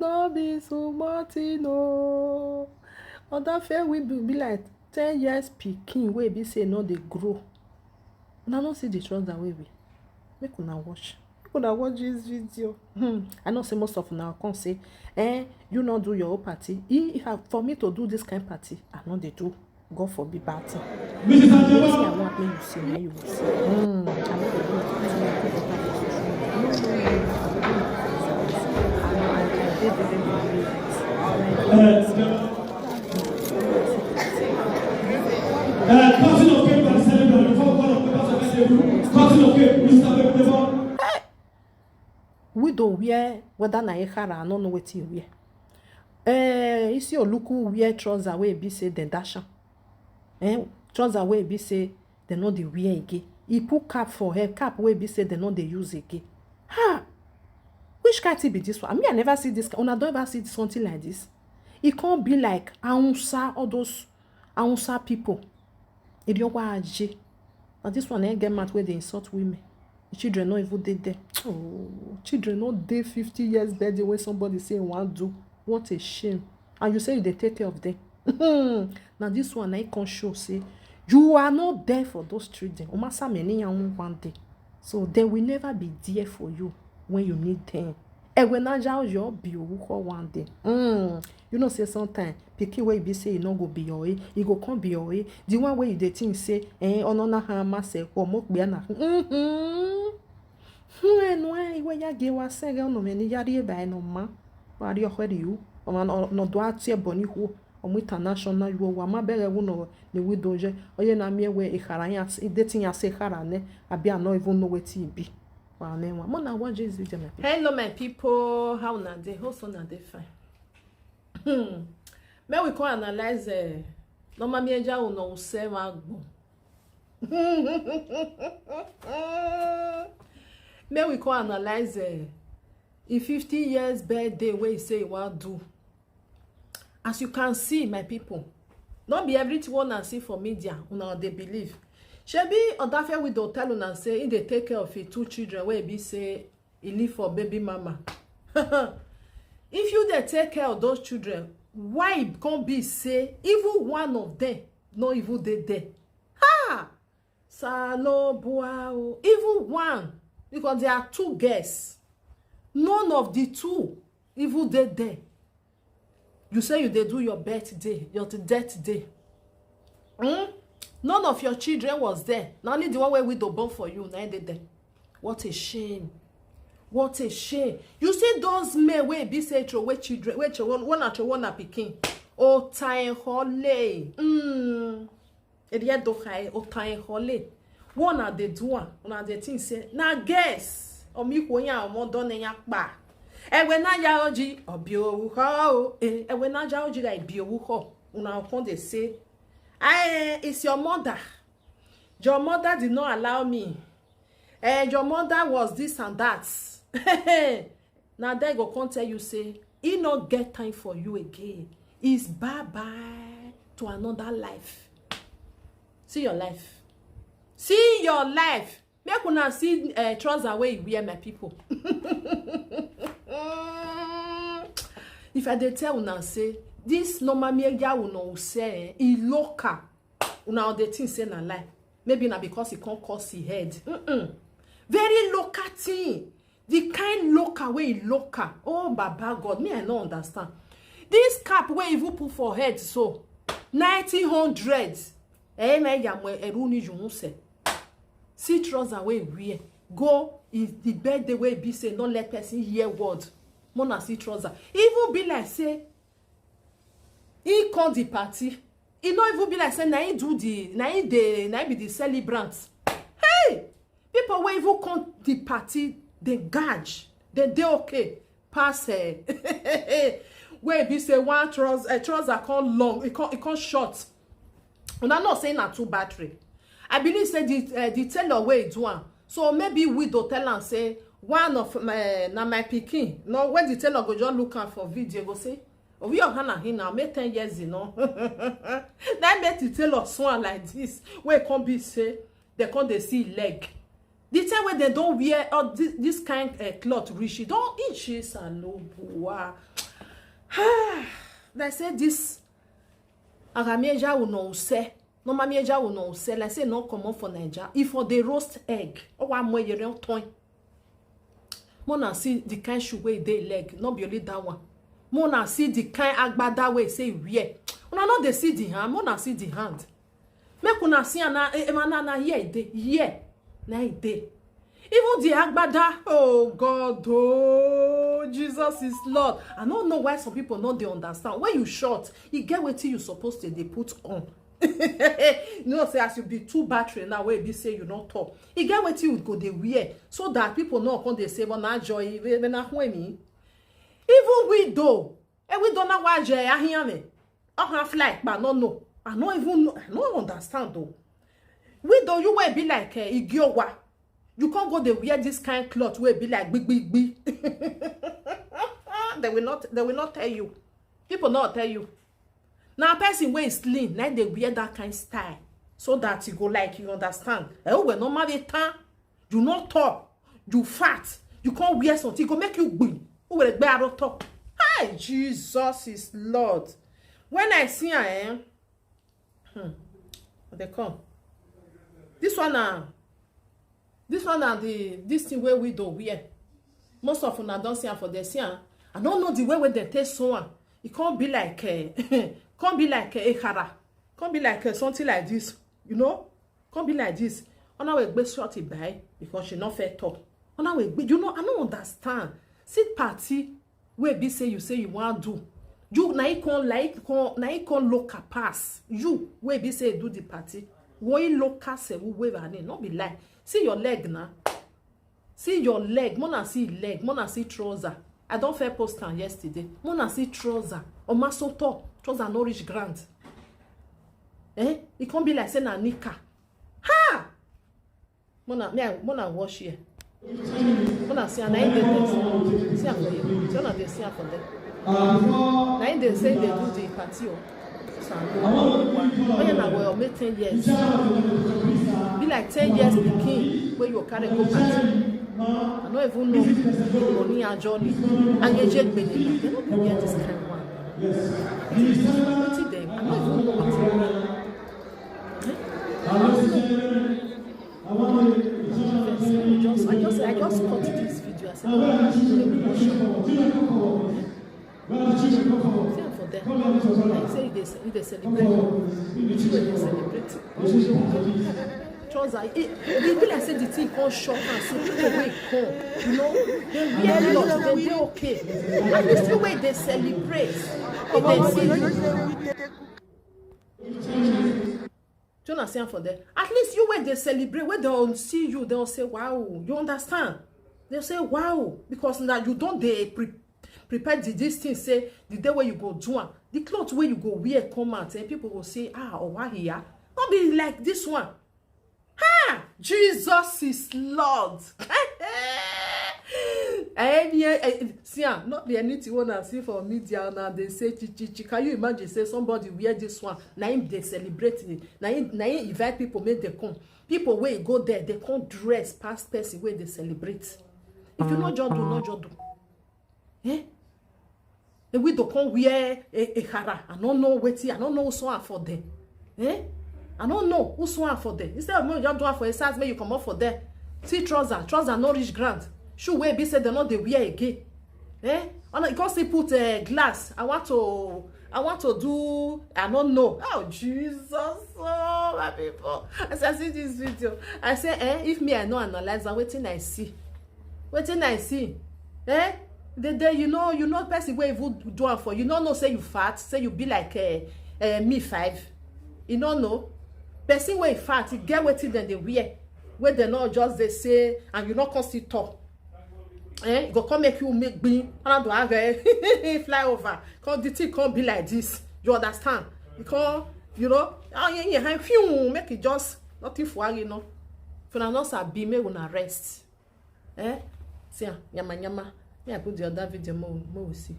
no be so much, no. Odafe will be like 10 years pikin wey be say no dey grow. Una no see the trouser wey be. Make una watch. Make una watch this video. I know say most of una come say, you not do your own party. For me to do this kind of party, I know they do. God forbid bad thing. Anything I want me you see, now you will see. I know they do it. We don't wear whether na hara, I don't know what you wear. You see Oluku wear trouser wey be say the dash. Trouser wey be say they know they wear again. He put cap for her, cap wey be say they know they use again. Which kind be this one? I mean, I never see this. Una don't ever see something like this. It can't be like Aunsa or those Aunsa people. It don't want to. And this one ain't get mad where they insult women. The children not even dead there. Oh, children not dead 50 years birthday when somebody say want do. What a shame. And you say they take care of them. Now this one I can show say you are not there for those children. Omasa many one day. So they will never be there for you when you need them. And when I your be one day. You know say sometimes Pikin wey be say you no go be your way, you go come be your way. The one way you dey think say onona ha ma se ko mo gbe na. No we ya ge wa se ga no me ni yari e ba no ma. Wa ri ohwe ri u. O ma no do atie boni hu. Omo international you wa ma bere wu no ne we doje. Oye na mi we e khara ya e dating ya se khara ne abi I no even know wetin e be. Wa me wa. Mo na watch this video my people. Hello my people, how na dey? How so na dey fine? May we can analyze no ma mi eja no se ma gbon. May we can analyze a 50 years birthday where you say you want do. As you can see, my people, not be everyone I see for media, una they believe. Shebi Odafewidon tell una say if they take care of it 2 children where be say he live for baby mama. If you they take care of those children, why it can't be say even one of them not even there? Salo boao, even one, because there are 2 girls. None of the 2 even there. You say they do your birthday, your death day. None of your children was there. Not only the one where we do born for you, now they there. What a shame. What a shame. You see those men where be say throw away children, where one after one are Pikin. Oh time hole. Ediye do high oh time hole. One are the do one are the thing say na guess. Omi ko yan omo don yan pa. Ewe na ya oji obi owu ho. Ewe na ja oji like bi owu ho. Una upon they say it's your mother. Your mother did not allow me. Your mother was this and that. Now they go come tell you say he not get time for you again. It's bye-bye to another life. See your life. See your life. Make una see trouser way you wear, my people. If I dey tell una say this normal media una say e local, una dey think say na lie. Maybe na because he can't cause his head. Very local thing. The kind local way local. Oh, Baba God, me I no understand. This cap where you put for head so 1900. See trouser way wear. Go is the birthday way be say don't let person hear word. Mona see trouser. Even be like say he come the party. He not even be like say na he do the na he be the celebrant. Hey, people wey even come the party they gauge they okay pass where be say one trouser come long it come short. Una not saying na 2 battery. I believe say the tailor way do one. So maybe we do tell and say one of my Pikin. No, when the tailor go just look out for video go say we are Hannah here now, make 10 years, you know. That make the tailor swan like this. Where can be say they can't they see leg. The time when they don't wear this kind of cloth, Rishi don't itch and no boa. They say this agamieja will no say. No mamieja will no say. Like say no common for Nigeria. If for the roast egg, or one more you don't toy. Mona see the kind shoe way they leg, not be only that one. Mona see the kind agbada way say wear. Una not they see the hand, mona see the hand. Make una see na here dey, here na dey. Even the agbada, oh God, oh Jesus is Lord. I don't know why some people not they understand. When you short, you get what you supposed to they put on. You know, say as you be too battery now, where be say you not talk. You get what you go they wear so that people know when they say, well, now joy, when I me. Even we do, and we don't know why joy. I hear me. I have like, but no. I don't even know. I don't understand though. We do you will be like igiowa. You can't go they wear this kind of cloth where be like big. They will not tell you. People not tell you. Now person wey is slim, like they wear that kind of style, so that you go like you understand. Oh, we normally time, you not talk, you fat, you can't wear something, go make you big. Who will be able to talk? Hi, Jesus is Lord. When I see her, they come. This one this thing where we do wear. Most of them don't see her for their see her. I don't know the way they taste so on. It can't be like can't be like a hara. Can't be like something like this. You know? Can't be like this. On our way shorty by because she not fair talk. On our way, you know, I don't understand. Sit party where be say you want to do. You na ikon local pass. You where be say do the party. When local say we not be like. See your leg now. See your leg. Mona see leg. Mona see trouser. I don't fair post on yesterday. Mona see trouser. Or masoto. Trouser no reach ground. It can't be like saying a nika. Ha! Mona wash here. Mona see an eye. See her for you. See her see her for them. Now they say they do the party. Oh yeah, now we'll make 10 years. Be like 10 years Pikin where you carry go party. I don't even know money and journey. And you just been they don't get this kind of one. What's them? I don't even know what's I just cut this video. I said, for them. I say they celebrate. They celebrate. Trouser, it be like say the thing come short and see people wey come. You know, they wear clothes, they okay. And this the way they celebrate. Do you understand for them? At least you when they celebrate, when they'll see you, they'll say, wow. You understand? They'll say, wow. Because now you don't prepare this thing, say the day where you go do one. The clothes where you go wear come out, and people will say, oh, why here? Not be like this one. Ha! Jesus is Lord. See, not be anything one I see for media now. They say, can you imagine? Say somebody wear this one. Now they celebrate it. Now invite people, make them come. People where go there, they can't dress past person where they celebrate. If you not just do, not just do. And we don't wear a hara. I don't know what I don't know so for them. I don't know who's one for them. Instead of me just do for a size, may you come up for them. See trouser no reach ground. Shoe where be said they not they wear again. And you can't say put glass. I want to do. I don't know. Oh Jesus, oh my people. As I see this video, I say, if me I know analyze, I'm waiting I see. The you know person where you do it for. You don't know say you fat, say you be like me 5. You don't know. Person where fat, you get what then they wear. Where they not just they say and you not constantly talk. It go come make you make bean and do have fly over. Cause the thing can't be like this. You understand? Because you know, make it just nothing for you know. For now not be me when rest. See nyama. Yeah, I put the other video more we see.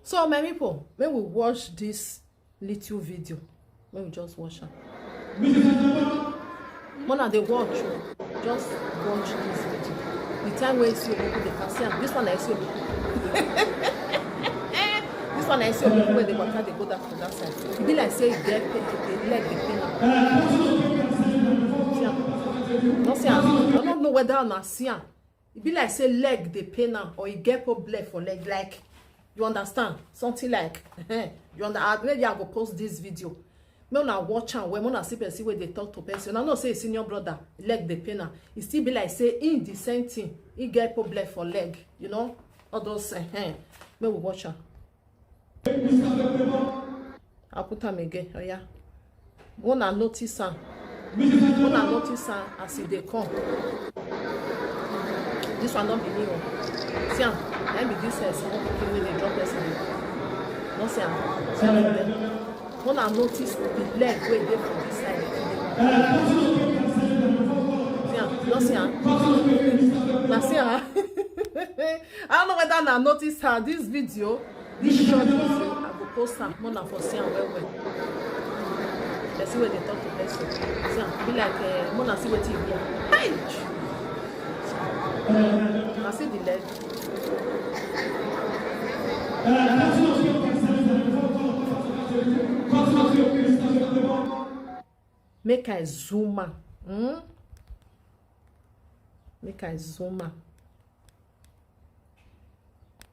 So my people, when we watch this little video, when we just watch it. When they watch, just watch this video. The time where you see people, they can see this one I see. one I see people where they waka they go that for that side. It be like say they leg the pain. I don't know whether on see am. It be like say leg the pain or you get problem for leg, like you understand something like you understand. Maybe I go post this video. Me una watch am when una see person where they talk to person. I know say senior brother leg the pain. It still be like say in the same thing. He get problem for leg, you know. All those me we watch am. I'll put them again. Oh yeah. Wanna notice am. Wanna notice am as they come. This one don't be new. See am. Let me this small people when they drop person. No see am. Wanna notice the leg where they from this side. See am. No see am. Now see am. I don't know whether I notice her this video. This short video, I will post some more for see and well. Let's see where they talk to person. See, be like more see what TV. Hey! I see the leg. Make I zoom out. Make I zoom out.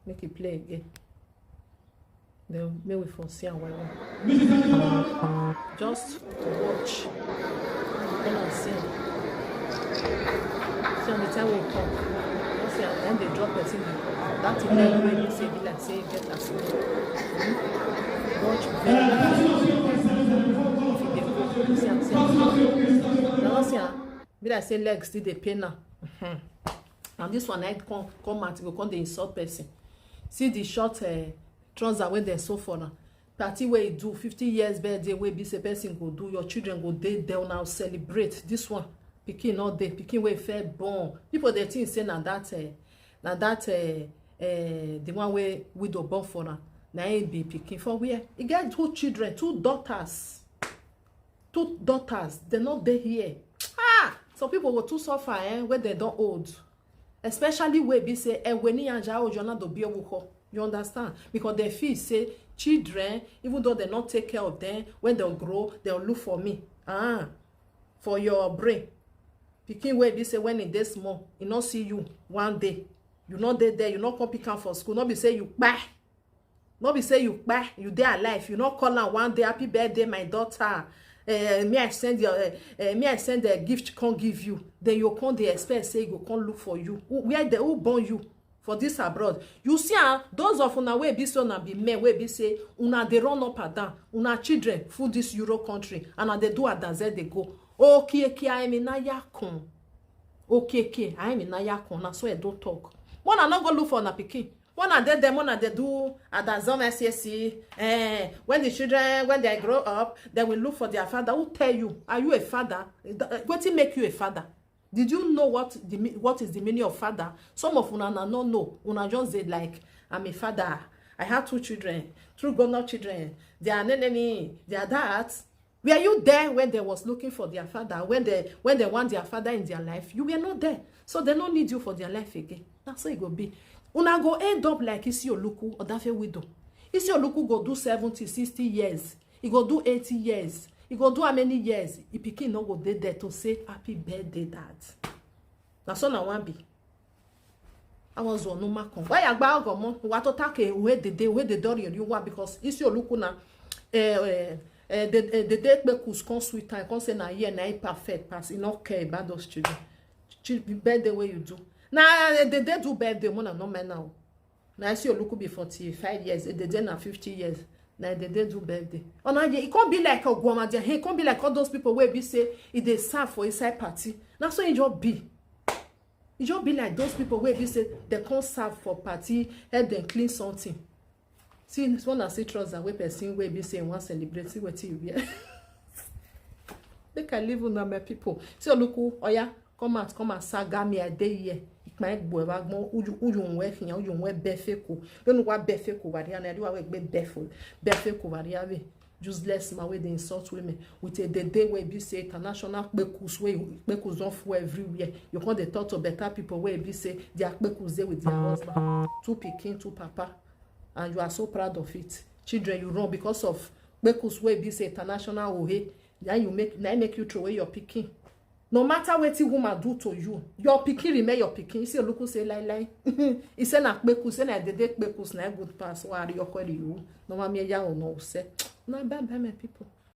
Make it play again. Then maybe we for see and well. Just watch. Then I see. See on the time we come. You see, and then they drop person. That is the way you say be like say get as well. Watch very if they go. See. Now see, be like say legs still they pain now. And this one I come out go come the insult person. See the short trouser when they so for now. Party where you do 50 years birthday where be say person go do, your children go they now celebrate. This one Pikin not there. Pikin where fair born. People they think say na that the one where widow born for now. Na it be Pikin for where he get two children, two daughters. They're not there here. Some people go too suffer when they don't old. Especially where be say when you understand, because they feel say children, even though they not take care of them, when they'll grow they'll look for me for your brain. Pikin where be say when it is small, he not see you one day, you not there, you not come pick up for school, not be say you buy, not be say you buy, you there alive, you not call am one day happy birthday my daughter. Me I send a gift can't give you. Then you can't they expect say you can't look for you. Where they who born you for this abroad? You see, those of una way be so na be men way be say una they run up and down. Una children food this Euro country and they do at they go. Okay, I am in Nayakon. Okay, I am in Nayakon. That's why I don't talk. One I not go look for na Pikin. One of them, one they do at the zone SSC. When the children, when they grow up, they will look for their father. Who tell you? Are you a father? What will make you a father? Did you know what is the meaning of father? Some of una no know. Una just say like, I'm a father. I have two children, two grown-up children. They are nanny, they are that. Were you there when they was looking for their father? When they want their father in their life, you were not there. So they don't need you for their life again. That's how it go be. Una go end up like Isi Oluku Odafewidon. Isi Oluku go do 70, 60 years. He go do 80 years. He go do how many years? He Pikin no go there to say happy birthday, dad. That's all I want be. I was on no makon. Why agba ogomo? Wa to take where the door you want because Isi Oluku na the date make us come sweet time. Come say na here na perfect pass. You not care about those children. Birthday way you do. Now they do birthday more than no man now. Now I see you look be 45 years, they did na 50 years. Now they do birthday. Oh no, it can't be like a woman. It can't be like all those people where we say if they serve for inside party. That's what it just be. It just be like those people where we say they can't serve for party, help them clean something. See, this one I see trouser where person where we say one celebrate. See what you wear. They can live with my people. See look, oh yeah, come and saga me a day here. My boy, uyu work here, uyu work befeko. Don't know what befeko variana. Do I work befeko variave. Useless my way they insult women. With a day where be say international bekus way bekus don't for everywhere. You can't they talk to better people where be say they are bekus there with their husband. Two Pikin, two papa. and you are so proud of it. Children, you run because of bekus wey be say international ohe. Then you make you throw away your pikin. No matter what woman do to you, your pikin remain your pikin. You see, look say lie. He say na bekus, say na dede bekus na good pass. Why are you calling you? No mami ya no say. No bad my people.